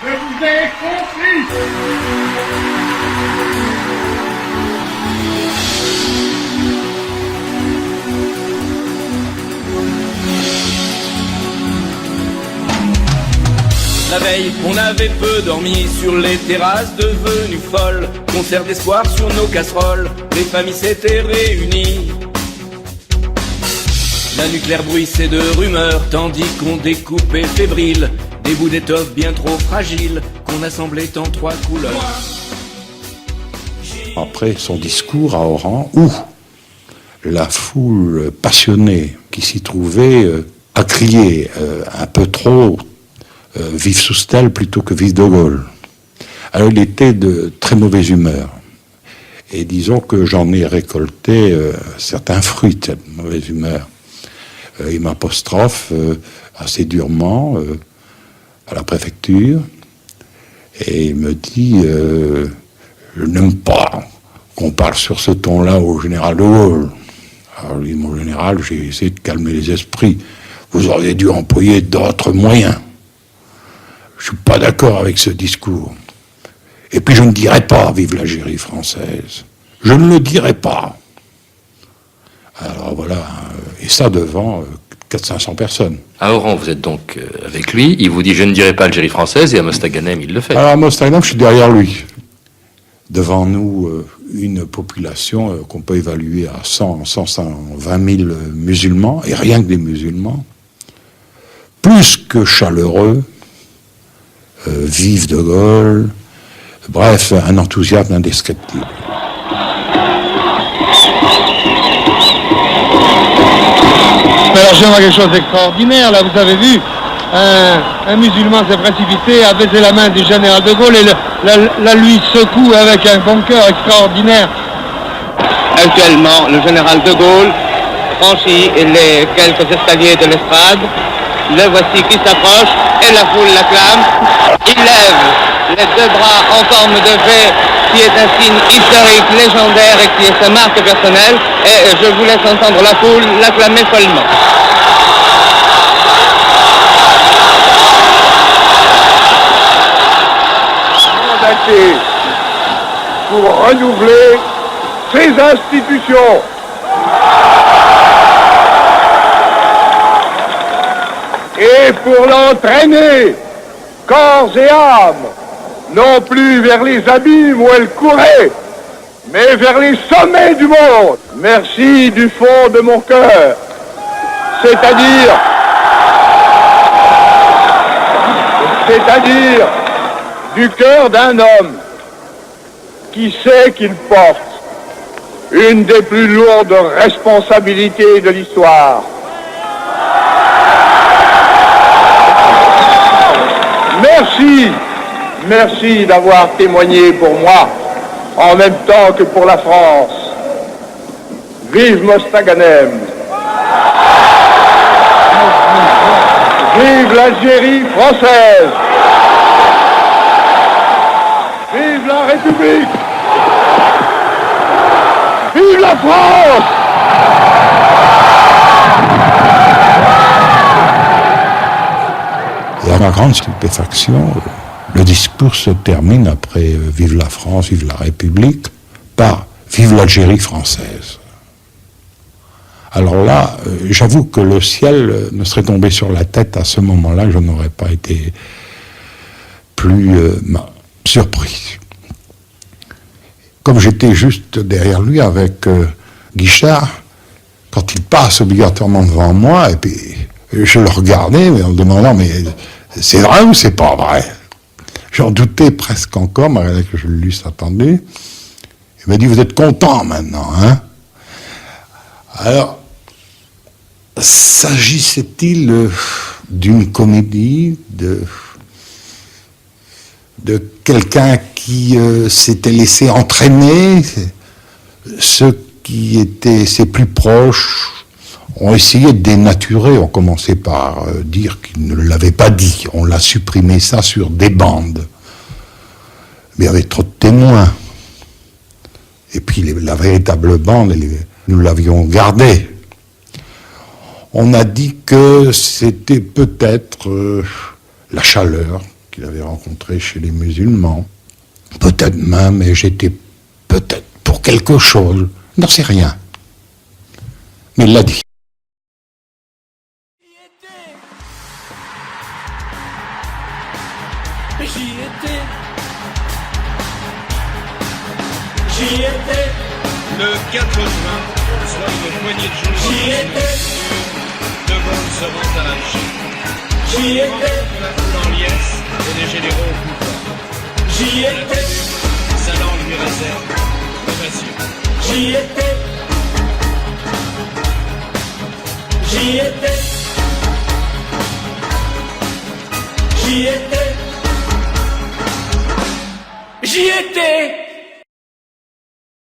Je vous ai compris. La veille, on avait peu dormi sur les terrasses devenues folles. Concert d'espoir sur nos casseroles, les familles s'étaient réunies. La nuit clairbruissait de rumeurs, tandis qu'on découpait fébrile des bouts d'étoffe bien trop fragiles qu'on assemblait en 3 couleurs. Après son discours à Oran, où la foule passionnée qui s'y trouvait a crié un peu trop vive Soustelle plutôt que vive De Gaulle. Alors il était de très mauvaise humeur. Et disons que j'en ai récolté certains fruits de cette mauvaise humeur. Il m'apostrophe assez durement à la préfecture et il me dit je n'aime pas qu'on parle sur ce ton-là au général de Gaulle. Alors lui, mon général, j'ai essayé de calmer les esprits. Vous auriez dû employer d'autres moyens. Je suis pas d'accord avec ce discours. Et puis je ne dirai pas vive l'Algérie française. Je ne le dirai pas. Alors voilà, et ça devant 400-500 personnes. À Oran, vous êtes donc avec lui, il vous dit je ne dirai pas Algérie française, et à Mostaganem, il le fait. Alors à Mostaganem, je suis derrière lui. Devant nous, une population qu'on peut évaluer à 120 000 musulmans, et rien que des musulmans, plus que chaleureux, vive De Gaulle, bref, un enthousiasme indescriptible. Alors j'aimerais quelque chose d'extraordinaire, là vous avez vu, un musulman s'est précipité, a baisé la main du général de Gaulle et la lui secoue avec un bon cœur extraordinaire. Actuellement, le général de Gaulle franchit les quelques escaliers de l'estrade, le voici qui s'approche et la foule l'acclame. Il lève les 2 bras en forme de V, qui est un signe historique, légendaire et qui est sa marque personnelle. Et je vous laisse entendre la foule l'acclamer follement. Mandaté pour renouveler ces institutions. Et pour l'entraîner, corps et âme, non plus vers les abîmes où elle courait, mais vers les sommets du monde. Merci du fond de mon cœur, c'est-à-dire du cœur d'un homme qui sait qu'il porte une des plus lourdes responsabilités de l'histoire. Merci d'avoir témoigné pour moi, en même temps que pour la France. Vive Mostaganem. Vive l'Algérie française. Vive la République. Vive la France. Et à ma grande stupéfaction, le discours se termine après vive la France, vive la République, par vive l'Algérie française. Alors là, j'avoue que le ciel me serait tombé sur la tête à ce moment-là, je n'aurais pas été plus surpris. Comme j'étais juste derrière lui avec Guichard, quand il passe obligatoirement devant moi, et puis je le regardais en me demandant mais c'est vrai ou c'est pas vrai? J'en doutais presque encore, malgré que je le lusse attendu. Il m'a dit vous êtes content maintenant, hein? Alors, s'agissait-il d'une comédie, de quelqu'un qui s'était laissé entraîner? Ceux qui étaient ses plus proches ont essayé de dénaturer, on commençait par dire qu'il ne l'avait pas dit, on l'a supprimé ça sur des bandes. Mais il y avait trop de témoins. Et puis la véritable bande, nous l'avions gardée. On a dit que c'était peut-être la chaleur qu'il avait rencontré chez les musulmans. Peut-être même, et j'étais peut-être pour quelque chose, n'en sais rien. Mais il l'a dit. J'y étais le 4 juin, soit une poignée de jours. J'y étais. De Gaulle se rend à Alger. J'y étais. La foule en liesse et les généraux au pouvoir. J'y étais. Sa langue lui réserve l'ovation. J'y étais. J'y étais. J'y étais. J'y étais.